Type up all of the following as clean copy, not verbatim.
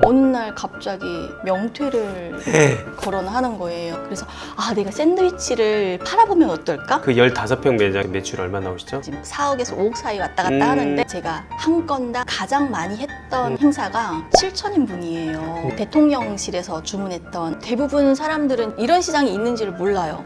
어느 날 갑자기 명퇴를 거론하는 거예요. 그래서 내가 샌드위치를 팔아보면 어떨까? 그 15평 매장 매출 얼마 나오시죠? 지금 4억에서 5억 사이 왔다 갔다 하는데 제가 한 건당 가장 많이 했던 행사가 7,000인분이에요. 대통령실에서 주문했던. 대부분 사람들은 이런 시장이 있는지를 몰라요.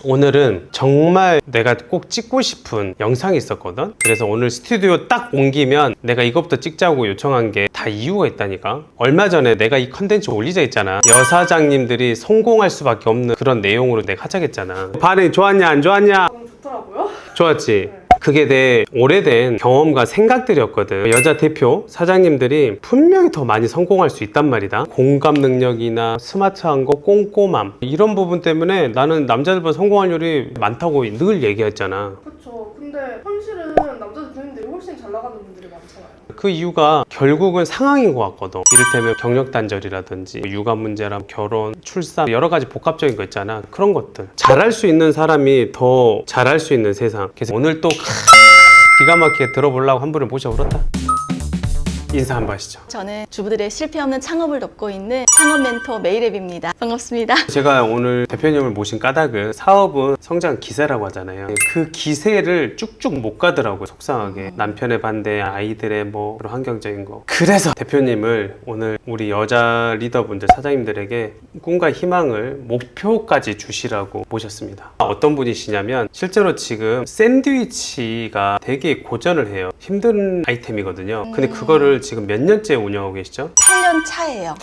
오늘은 정말 내가 꼭 찍고 싶은 영상이 있었거든. 그래서 오늘 스튜디오 딱 옮기면 내가 이것부터 찍자고 요청한 게 다 이유가 있다니까. 얼마 전에 내가 이 컨텐츠 올리자 했잖아. 여사장님들이 성공할 수밖에 없는 그런 내용으로 내가 하자겠잖아. 반응이 좋았냐 안 좋았냐? 너무 좋더라고요. 좋았지? 그게 내 오래된 경험과 생각들이었거든. 여자 대표 사장님들이 분명히 더 많이 성공할 수 있단 말이다. 공감 능력이나 스마트한 거, 꼼꼼함, 이런 부분 때문에 나는 남자들보다 성공할률이 많다고 늘 얘기했잖아. 그렇죠. 근데 현실은 남자 대표님들이 훨씬 잘 나가는 분들이 많잖아요. 그 이유가 결국은 상황인 것 같거든. 이를테면 경력 단절이라든지 육아 문제랑 결혼, 출산, 여러 가지 복합적인 거 있잖아. 그런 것들 잘할 수 있는 사람이 더 잘할 수 있는 세상. 그래서 오늘 또 기가 막히게 들어보려고 한 분을 모셔오렸다. 인사 한번 하시죠. 저는 주부들의 실패 없는 창업을 돕고 있는 창업 멘토 메이랩입니다. 반갑습니다. 제가 오늘 대표님을 모신 까닭은 사업은 성장 기세라고 하잖아요. 그 기세를 쭉쭉 못 가더라고요. 속상하게. 남편의 반대, 아이들의 뭐 환경적인 거. 그래서 대표님을 오늘 우리 여자 리더분들, 사장님들에게 꿈과 희망을, 목표까지 주시라고 모셨습니다. 어떤 분이시냐면 실제로 지금 샌드위치가 되게 고전을 해요. 힘든 아이템이거든요. 근데 그거를 지금 몇 년째 운영하고 계시죠? 8년 차예요.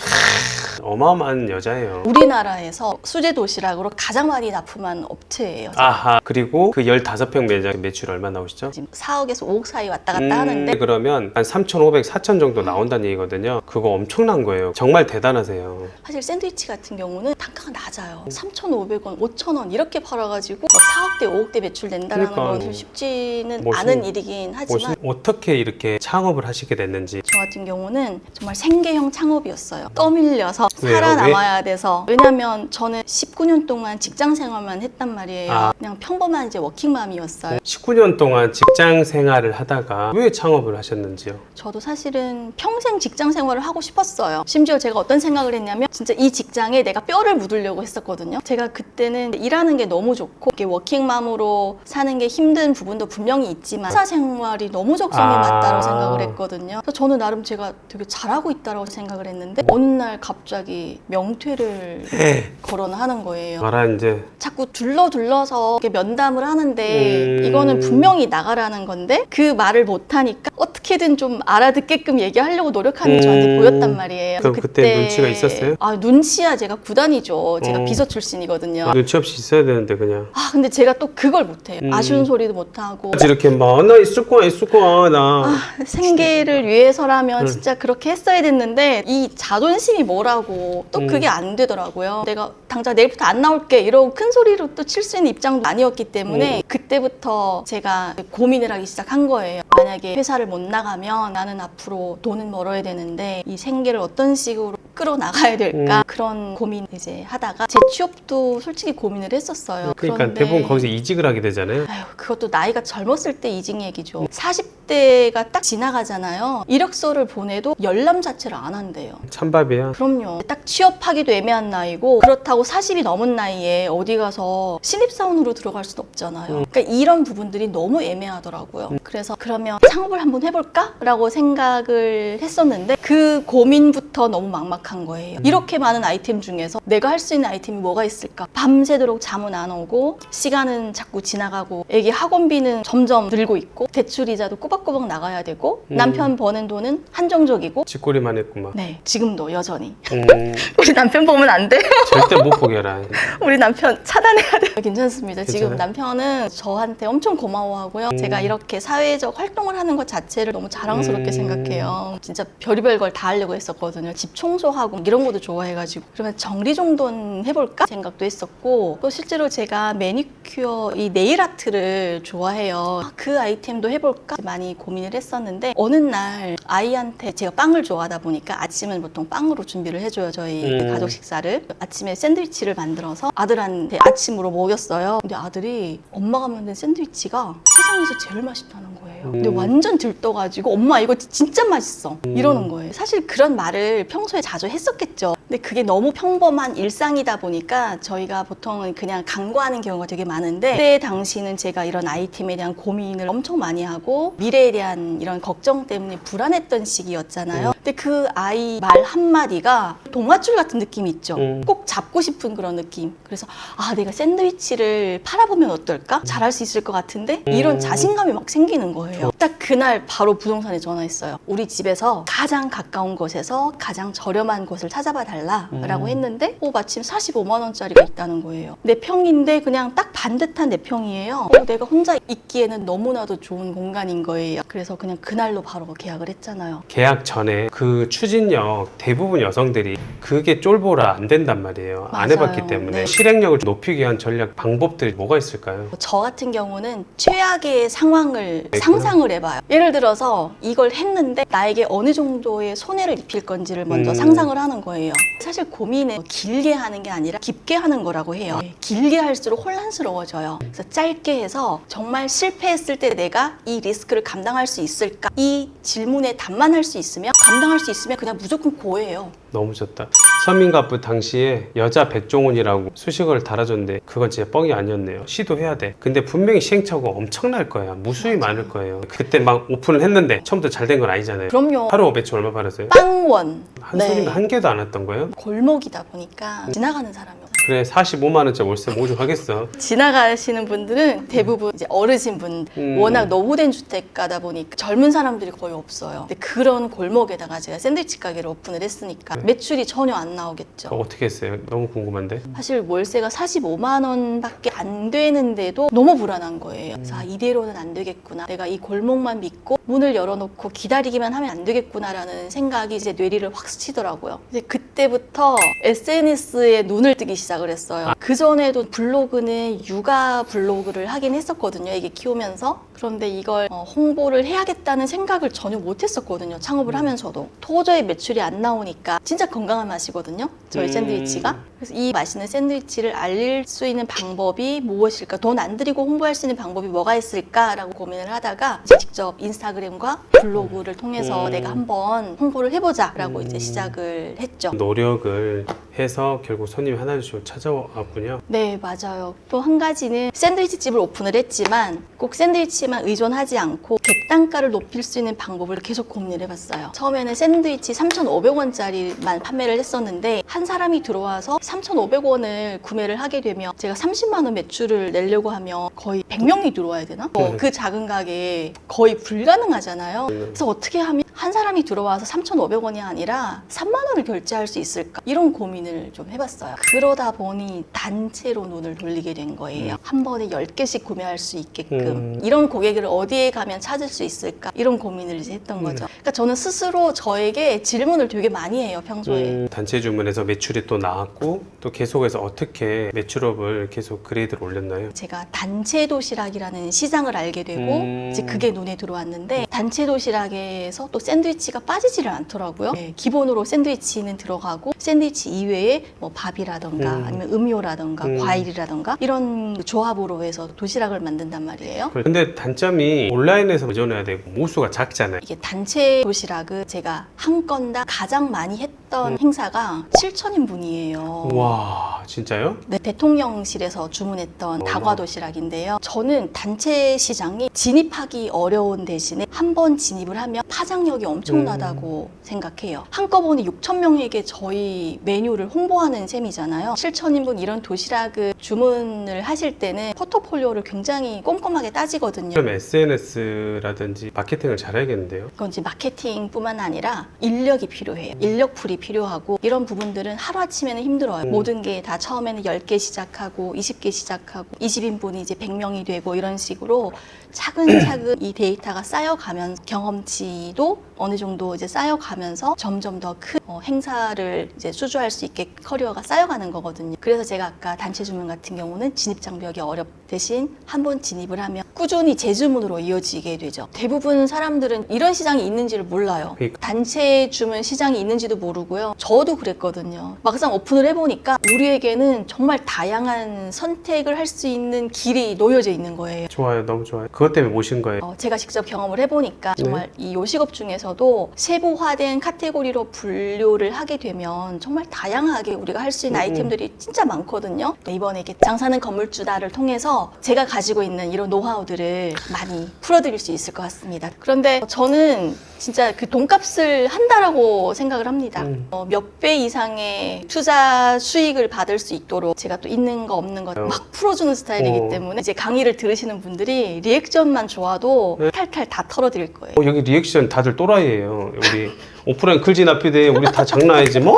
어마어마한 여자예요. 우리나라에서 수제 도시락으로 가장 많이 납품한 업체예요. 아하. 그리고 그 15평 매장 매출 얼마 나오시죠? 지금 4억에서 5억 사이 왔다 갔다 하는데 그러면 한 3,500, 4,000 정도 나온다는 얘기거든요. 그거 엄청난 거예요. 정말 대단하세요. 사실 샌드위치 같은 경우는 단가가 낮아요. 3,500원, 5,000원 이렇게 팔아가지고 4억대, 5억대 매출 낸다는 그러니까 건 쉽지는 멋있- 않은 일이긴 하지만 어떻게 이렇게 창업을 하시게 됐는지. 저 같은 경우는 정말 생계형 창업이었어요. 떠밀려서 왜요? 살아남아야 돼서. 왜냐면 저는 19년 동안 직장 생활만 했단 말이에요. 그냥 평범한 이제 워킹맘이었어요. 19년 동안 직장 생활을 하다가 왜 창업을 하셨는지요? 저도 사실은 평생 직장 생활을 하고 싶었어요. 심지어 제가 어떤 생각을 했냐면 진짜 이 직장에 내가 뼈를 묻으려고 했었거든요. 제가 그때는 일하는 게 너무 좋고 이렇게 워킹맘으로 사는 게 힘든 부분도 분명히 있지만 회사 생활이 너무 적성에 맞다고 생각을 했거든요. 그래서 저는 나름 제가 되게 잘하고 있다고 생각을 했는데 어느 날 갑자기 명퇴를 거론하는 거예요. 말한 이제 자꾸 둘러서 이렇게 면담을 하는데 이거는 분명히 나가라는 건데 그 말을 못하니까 어떻게든 좀 알아듣게끔 얘기하려고 노력하는 게 저한테 보였단 말이에요. 그럼 그때 눈치가 있었어요? 눈치야 제가 구단이죠. 제가 비서 아, 출신이거든요. 눈치 없이 있어야 되는데 그냥 근데 제가 또 그걸 못해요. 아쉬운 소리도 못하고 이렇게 막 나 있을 거야 나 생계를 위해서라면 진짜 그렇게 했어야 됐는데 이 자존심이 뭐라고 또 그게 안 되더라고요. 내가 당장 내일부터 안 나올게 이러고 큰 소리로 또 칠 수 있는 입장도 아니었기 때문에 그때부터 제가 고민을 하기 시작한 거예요. 만약에 회사를 못 나가면 나는 앞으로 돈은 벌어야 되는데 이 생계를 어떤 식으로 끌어나가야 될까 그런 고민 이제 하다가 제 취업도 솔직히 고민을 했었어요. 그러니까 그런데 대부분 거기서 이직을 하게 되잖아요. 그것도 나이가 젊었을 때 이직 얘기죠. 40대가 딱 지나가잖아요. 이력서를 보내도 열람 자체를 안 한대요. 찬밥이야. 그럼요. 딱 취업하기도 애매한 나이고 그렇다고 40이 넘은 나이에 어디 가서 신입사원으로 들어갈 수는 없잖아요. 그러니까 이런 부분들이 너무 애매하더라고요. 그래서 그러면 창업을 한번 해볼까? 라고 생각을 했었는데 그 고민부터 너무 막막한 거예요. 이렇게 많은 아이템 중에서 내가 할 수 있는 아이템이 뭐가 있을까? 밤새도록 잠은 안 오고 시간은 자꾸 지나가고 애기 학원비는 점점 늘고 있고 대출이자도 꼬박꼬박 나가야 되고 남편 버는 돈은 한정적이고 쥐꼬리만 했구만. 네, 지금도 여전히 우리 남편 보면 안 돼요. 절대 못 보게 해라. 우리 남편 차단해야 돼요. 괜찮습니다. 지금 괜찮아요? 남편은 저한테 엄청 고마워하고요. 제가 이렇게 사회적 활동을 하는 것 자체를 너무 자랑스럽게 생각해요. 진짜 별의별 걸 다 하려고 했었거든요. 집 청소하고 이런 것도 좋아해가지고 그러면 정리정돈 해볼까 생각도 했었고 또 실제로 제가 매니큐어 이 네일 아트를 좋아해요. 그 아이템도 해볼까 많이 고민을 했었는데 어느 날 아이한테 제가 빵을 좋아하다 보니까 아침은 보통 빵으로 준비를 해줘요. 저희 가족 식사를. 아침에 샌드위치를 만들어서 아들한테 아침으로 먹였어요. 근데 아들이 엄마가 만든 샌드위치가 세상에서 제일 맛있다는 거예요. 거예요. 근데 완전 들떠가지고 엄마 이거 진짜 맛있어 이러는 거예요. 사실 그런 말을 평소에 자주 했었겠죠. 근데 그게 너무 평범한 일상이다 보니까 저희가 보통은 그냥 간과하는 경우가 되게 많은데 그때 당시는 제가 이런 아이템에 대한 고민을 엄청 많이 하고 미래에 대한 이런 걱정 때문에 불안했던 시기였잖아요. 근데 그 아이 말 한마디가 동화줄 같은 느낌이 있죠. 꼭 잡고 싶은 그런 느낌. 그래서 아 내가 샌드위치를 팔아보면 어떨까? 잘할 수 있을 것 같은데 이런 자신감이 막 생기는 거예요. 딱 그날 바로 부동산에 전화했어요. 우리 집에서 가장 가까운 곳에서 가장 저렴한 곳을 찾아봐 달라라고 했는데 마침 45만 원짜리가 있다는 거예요. 내 평인데 그냥 딱 반듯한 내 평이에요. 내가 혼자 있기에는 너무나도 좋은 공간인 거예요. 그래서 그냥 그날로 바로 계약을 했잖아요. 계약 전에 그 추진력 대부분 여성들이 그게 쫄보라 안 된단 말이에요. 안 맞아요. 해봤기 때문에 네. 실행력을 높이기 위한 전략 방법들이 뭐가 있을까요? 저 같은 경우는 최악의 상황을 네, 상상을 해봐요. 예를 들어서 이걸 했는데 나에게 어느 정도의 손해를 입힐 건지를 먼저 상상을 하는 거예요. 사실 고민은 길게 하는 게 아니라 깊게 하는 거라고 해요. 길게 할수록 혼란스러워져요. 그래서 짧게 해서 정말 실패했을 때 내가 이 리스크를 감당할 수 있을까? 이 질문에 답만 할 수 있으면 감당할 수 있으면 그냥 무조건 고예요. 너무 좋다. 서민갑부 당시에 여자 백종원이라고 수식어를 달아줬는데 그건 진짜 뻥이 아니었네요. 시도해야 돼. 근데 분명히 시행착오가 엄청날 거야. 무수히 많을 거예요. 그때 막 오픈을 했는데 처음부터 잘 된 건 아니잖아요. 그럼요. 하루 매출 얼마 받았어요? 빵원. 한 손님 한 개도 안 왔던 거예요? 골목이다 보니까 지나가는 사람이 없어요. 그래 45만 원짜리 월세 모집하겠어. 지나가시는 분들은 대부분 이제 어르신 분, 워낙 노후된 주택가다 보니까 젊은 사람들이 거의 없어요. 근데 그런 골목에다가 제가 샌드위치 가게를 오픈을 했으니까 매출이 전혀 안 나오겠죠. 그거 어떻게 했어요? 너무 궁금한데. 사실 월세가 45만 원밖에 안 되는데도 너무 불안한 거예요. 그래서 이대로는 안 되겠구나. 내가 이 골목만 믿고 문을 열어놓고 기다리기만 하면 안 되겠구나라는 생각이 이제 뇌리를 확 스치더라고요. 이제 그때부터 SNS에 눈을 뜨기 시작을 했어요. 그 전에도 블로그는 육아 블로그를 하긴 했었거든요. 이게 키우면서. 그런데 이걸 홍보를 해야겠다는 생각을 전혀 못 했었거든요. 창업을 하면서도. 도저히 매출이 안 나오니까 진짜 건강한 맛이거든요. 저희 샌드위치가. 그래서 이 맛있는 샌드위치를 알릴 수 있는 방법이 무엇일까? 돈 안 들이고 홍보할 수 있는 방법이 뭐가 있을까라고 고민을 하다가 이제 직접 인스타그램과 블로그를 통해서 내가 한번 홍보를 해보자라고 이제 시작을 했죠. 노력을 해서 결국 손님이 하나씩 찾아왔군요. 네, 맞아요. 또 한 가지는 샌드위치 집을 오픈을 했지만 꼭 샌드위치만 의존하지 않고 객단가를 높일 수 있는 방법을 계속 고민을 해봤어요. 처음에는 샌드위치 3,500원짜리만 판매를 했었는데 한 사람이 들어와서 3,500원을 구매를 하게 되면 제가 30만 원 매출을 내려고 하면 거의 100명이 들어와야 되나? 그 작은 가게에 거의 불가능하잖아요. 그래서 어떻게 하면 한 사람이 들어와서 3,500원이 아니라 3만 원을 결제할 수 있을까? 이런 고민을 좀 해봤어요. 그러다 보니 단체로 눈을 돌리게 된 거예요. 한 번에 10개씩 구매할 수 있게끔. 이런 고객을 어디에 가면 찾을 수 있을까? 이런 고민을 이제 했던 거죠. 그러니까 저는 스스로 저에게 질문을 되게 많이 해요, 평소에. 단체 주문에서 매출이 또 나왔고 또 계속해서 어떻게 매출업을 계속 그레이드를 올렸나요? 제가 단체 도시락이라는 시장을 알게 되고 이제 그게 눈에 들어왔는데 단체 도시락에서 또 샌드위치가 빠지지를 않더라고요. 네, 기본으로 샌드위치는 들어가고 샌드위치 이외에 뭐 밥이라던가 아니면 음료라던가 과일이라던가 이런 조합으로 해서 도시락을 만든단 말이에요. 근데 단점이 온라인에서 의존해야 되고 모수가 작잖아요. 이게 단체 도시락을 제가 한 건당 가장 많이 했던 행사가 7,000인분이에요. 와 진짜요? 네, 대통령실에서 주문했던 다과 도시락인데요. 저는 단체 시장이 진입하기 어려운 대신에 한 번 진입을 하면 파장력이 엄청나다고 생각해요. 한꺼번에 6,000명에게 저희 메뉴를 홍보하는 셈이잖아요. 7,000인분 이런 도시락을 주문을 하실 때는 포트폴리오를 굉장히 꼼꼼하게 따지거든요. 그럼 SNS라든지 마케팅을 잘해야겠는데요? 그건 이제 마케팅뿐만 아니라 인력이 필요해요. 인력풀이 필요하고 이런 부분들은 하루아침에는 힘들어요. 모든 게 다 처음에는 10개 시작하고 20개 시작하고 20인분이 이제 100명이 되고 이런 식으로 차근차근 이 데이터가 쌓여가면서 경험치도 어느 정도 이제 쌓여가면서 점점 더 큰 행사를 이제 수주할 수 있게 커리어가 쌓여가는 거거든요. 그래서 제가 아까 단체 주문 같은 경우는 진입 장벽이 대신 한 번 진입을 하면 꾸준히 재주문으로 이어지게 되죠. 대부분 사람들은 이런 시장이 있는지를 몰라요. 그러니까. 단체 주문 시장이 있는지도 모르고요. 저도 그랬거든요. 막상 오픈을 해보니까 우리에게는 정말 다양한 선택을 할 수 있는 길이 놓여져 있는 거예요. 좋아요. 너무 좋아요. 그것 때문에 모신 거예요. 제가 직접 경험을 해보니까 정말 이 요식업 중에서도 세부화된 카테고리로 분류를 하게 되면 정말 다양하게 우리가 할 수 있는 아이템들이 진짜 많거든요. 이번에 이렇게 장사는 건물주다를 통해서 제가 가지고 있는 이런 노하우들을 많이 풀어드릴 수 있을 것 같습니다. 그런데 저는 진짜 그 돈값을 한다라고 생각을 합니다. 몇 배 이상의 투자 수익을 받을 수 있도록 제가 또 있는 거 없는 거 막 풀어주는 스타일이기 때문에 이제 강의를 들으시는 분들이 리액션만 좋아도 탈탈 다 털어드릴 거예요. 여기 리액션 다들 또라이예요. 우리 오프라인 클진 앞이대. 우리 다 장난 아니지. 뭐?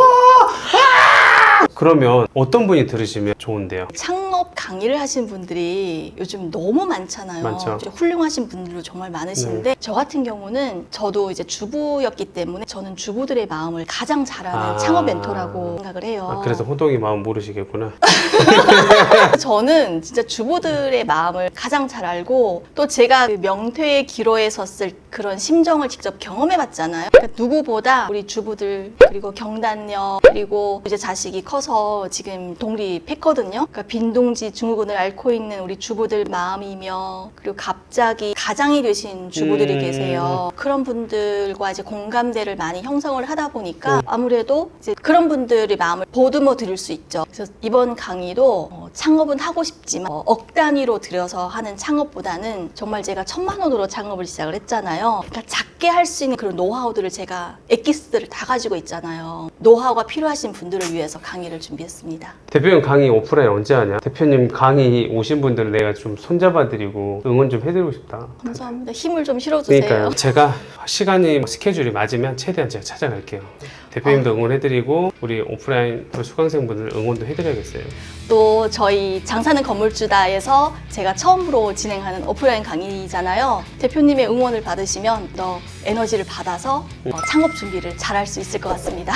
그러면 어떤 분이 들으시면 좋은데요? 창업 강의를 하신 분들이 요즘 너무 많잖아요. 많죠. 훌륭하신 분들도 정말 많으신데 저 같은 경우는 저도 이제 주부였기 때문에 저는 주부들의 마음을 가장 잘 아는 창업 멘토라고 생각을 해요. 그래서 호동이 마음 모르시겠구나. 저는 진짜 주부들의 마음을 가장 잘 알고 또 제가 그 명퇴의 기로에 섰을 그런 심정을 직접 경험해 봤잖아요. 그러니까 누구보다 우리 주부들 그리고 경단녀 그리고 이제 자식이 커서 지금 독립했거든요. 그러니까 빈둥지 증후군을 앓고 있는 우리 주부들 마음이며 그리고 갑자기 가장이 되신 주부들이 계세요. 그런 분들과 이제 공감대를 많이 형성을 하다 보니까 아무래도 이제 그런 분들의 마음을 보듬어 드릴 수 있죠. 그래서 이번 강의도 창업은 하고 싶지만 억 단위로 들여서 하는 창업보다는 정말 제가 1,000만 원으로 창업을 시작을 했잖아요. 그러니까 작게 할 수 있는 그런 노하우들을 제가 엑기스들을 다 가지고 있잖아요. 노하우가 필요하신 분들을 위해서 강의를 준비했습니다. 대표님 강의 오프라인 언제 하냐? 대표님 강의 오신 분들 내가 좀 손잡아드리고 응원 좀 해드리고 싶다. 감사합니다. 힘을 좀 실어주세요. 그러니까요. 제가 시간이 스케줄이 맞으면 최대한 제가 찾아갈게요. 대표님도 응원해드리고 우리 오프라인 수강생분들 응원도 해드려야겠어요. 또 저희 장사는 건물주다에서 제가 처음으로 진행하는 오프라인 강의잖아요. 대표님의 응원을 받으시면 더 에너지를 받아서 창업 준비를 잘 할 수 있을 것 같습니다.